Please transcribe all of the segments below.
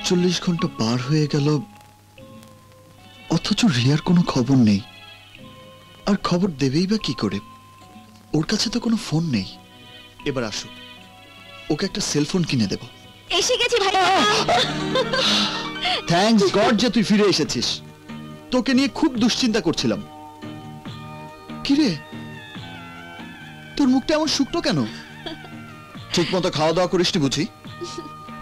48 ঘন্টা পার হয়ে গেল, অথচ রিয়ার কোনো খবর নেই। আর খবর দেবেই বা কি করে? ওর কাছে তো কোনো ফোন নেই। এবার আসুক, ওকে একটা সেলফোন কিনে দেব। এসে গেছি ভাই। থ্যাঙ্কস গড যে তুই ফিরে এসেছিস। তোকে নিয়ে খুব দুশ্চিন্তা করছিলাম। কিরে, তোর মুখটা এমন শুকনো কেন? ঠিক মতো খাওয়া দাওয়া করিসনি বুঝি?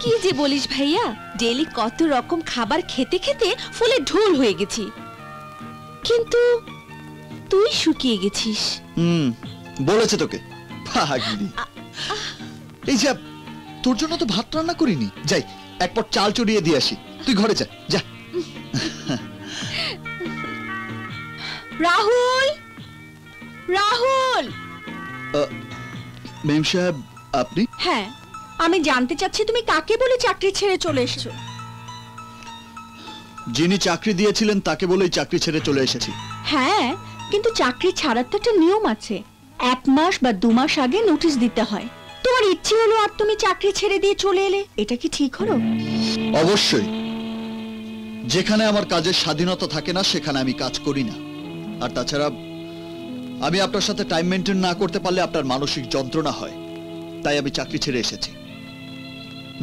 কি যে বলিস ভাইয়া, ডেইলি কত রকম খাবার খেতে খেতে ফুলে ঢোল হয়ে গেছি, কিন্তু তুই শুকিয়ে গেছিস। বলেছে তোকে পাগলি। এই যা, তোর জন্য তো ভাত রান্না করিনি। যাই এক পট চাল চড়িয়ে দিয়ে আসি, তুই ঘরে যা। যা। রাহুল, রাহুল। মেম সাহেব, আপনি? হ্যাঁ, আমি জানতে চাচ্ছি তুমি কাকে বলে চাকরি ছেড়ে চলে এসেছো? যিনি চাকরি দিয়েছিলেন তাকে বলেই চাকরি ছেড়ে চলে এসেছি। হ্যাঁ, কিন্তু চাকরি ছাড়ার তো একটা নিয়ম আছে। 1 মাস বা 2 মাস আগে নোটিশ দিতে হয়। তোমার ইচ্ছে হলো আর তুমি চাকরি ছেড়ে দিয়ে চলে এলে, এটা কি ঠিক হলো? অবশ্যই। যেখানে আমার কাজের স্বাধীনতা থাকে না সেখানে আমি কাজ করি না। আর তাছাড়া আমি আপনার সাথে টাইম মেনটেন না করতে পারলে আপনার মানসিক যন্ত্রণা হয়। তাই আমি চাকরি ছেড়ে এসেছি,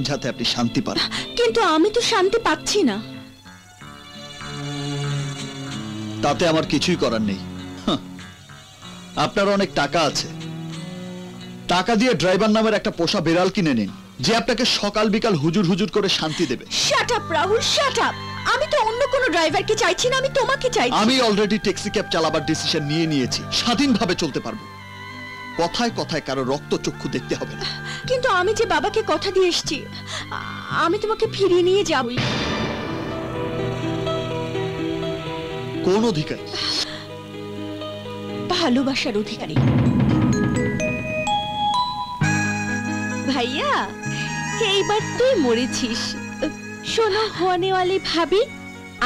যাতে আপনি শান্তি পান। কিন্তু আমি তো শান্তি পাচ্ছি না। তাতে আমার কিছুই করার নেই। আপনার অনেক টাকা আছে, টাকা দিয়ে ড্রাইভার নামের একটা পোষা বিড়াল কিনে নিন, যে আপনাকে সকাল বিকাল হুজুর হুজুর করে শান্তি দেবে। Shut up Rahul, shut up. আমি তো অন্য কোনো ড্রাইভারকে চাইছি না, আমি তোমাকে চাইছি। আমি অলরেডি ট্যাক্সি ক্যাব চালাবার ডিসিশন নিয়ে নিয়েছি। স্বাধীনভাবে চলতে পারবো। কথায় কথায় কারো রক্ত চক্ষু দেখতে হবে না। কিন্তু আমি যে বাবাকে কথা দিয়ে এসেছি, আমি তোমাকে ফিরিয়ে নিয়ে যাবই। কোন অধিকার? ভালোবাসার অধিকারী। ভাইয়া, এইবার তুই মরেছিস। শোনো হোনেওয়ালি ভাবি,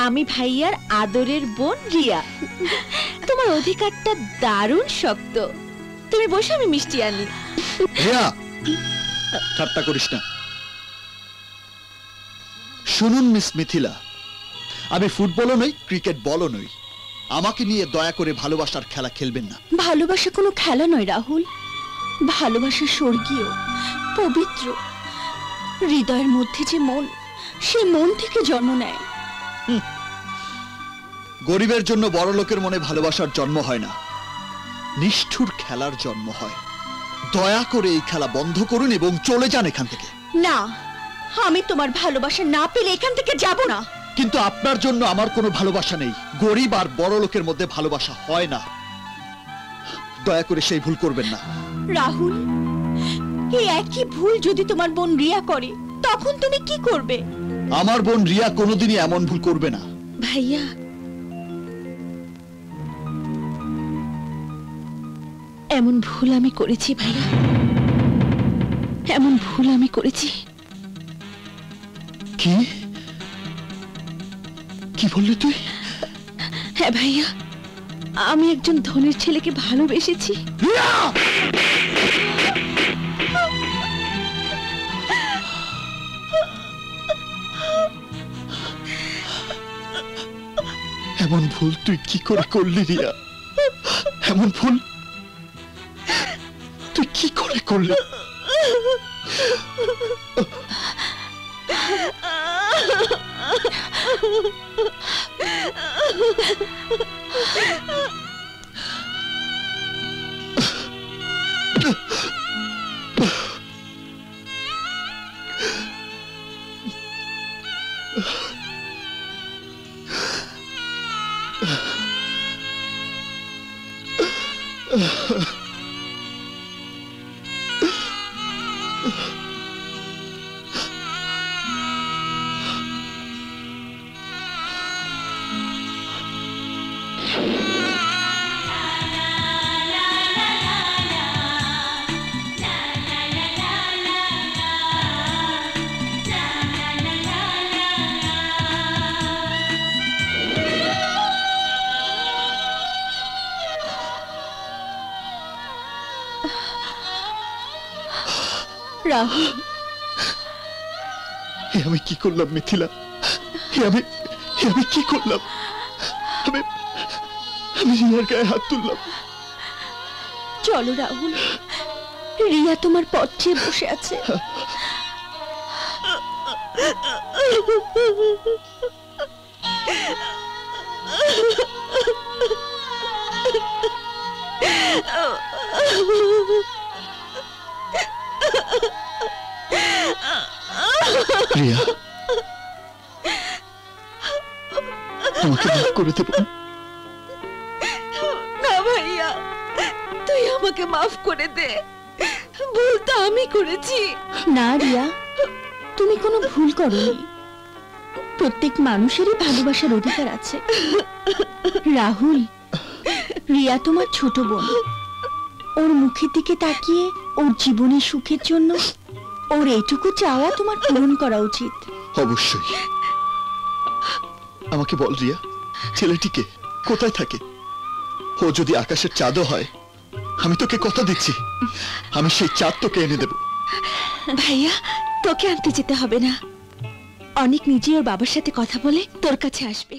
আমি ভাইয়ার আদরের বোন রিয়া। তোমার অধিকারটা দারুণ শক্ত। তুমি বসে, আমি মিষ্টি আনি। রিয়া, ঠাট্টা করিস না। শুনুন মিস মিথিলা, আমি ফুটবলও নই, ক্রিকেট বলও নই। আমাকে নিয়ে দয়া করে ভালোবাসার খেলা খেলবেন না। ভালোবাসা কোনো খেলা নয় রাহুল। ভালোবাসা স্বর্গীয়, পবিত্র। হৃদয়ের মধ্যে যে মন, সেই মন থেকে জন্ম নেয়। গরিবের জন্য বড় লোকের মনে ভালোবাসার জন্ম হয় না, নিষ্ঠুর খেলার জন্ম হয়। দয়া করে এই খেলা বন্ধ করুন এবং চলে যান এখান থেকে। না, আমি তোমার ভালোবাসা না পেলে এখান থেকে যাব না। কিন্তু আপনার জন্য আমার কোনো ভালোবাসা নেই। গরিব আর বড় লোকের মধ্যে ভালোবাসা হয় না। দয়া করে সেই ভুল করবেন না। রাহুল, এই একই ভুল যদি তোমার বোন রিয়া করে, তখন তুমি কি করবে? আমার বোন রিয়া কোনোদিনই এমন ভুল করবে না। ভাইয়া, এমন ভুল আমি করেছি ভাইয়া, এমন ভুল আমি করেছি। কি কি বললি তুই? হ্যাঁ ভাইয়া, আমি একজন ধনের ছেলেকে ভালোবেসেছি। এমন ভুল তুই কি করে করলি রিয়া? এমন ভুল তুই কি করে করলি? রাহুল, আমি কি করলাম মিথিলা? আমি কি করলাম? আমি আমি রিয়ার গায়ে হাত তুললাম। চলো রাহুল, রিয়া তোমার পথ চেয়ে বসে আছে। রিয়া, আমাকে মাফ করে দেব। না ভাইয়া, তুই আমাকে মাফ করে দে, ভুল তো আমি করেছি। না রিয়া, তুমি কোনো ভুল করোনি। প্রত্যেক মানুষেরই ভালোবাসার অধিকার আছে। রাহুল, রিয়া তোমার ছোট বোন। ওর মুখের দিকে তাকিয়ে ওর জীবনের সুখের জন্য ওর এইটুকু চাওয়া তোমার পূরণ করা উচিত। অবশ্যই। আমাকে বল রিয়া, ছেলেটিকে কোথায় থাকে? ও যদি আকাশের চাঁদও হয়, আমি তোকে কথা দিচ্ছি, আমি সেই চাঁদ তোকে এনে দেব। ভাইয়া, তোকে আনতে যেতে হবে না। অনেক নিজে ওর বাবার সাথে কথা বলে তোর কাছে আসবে।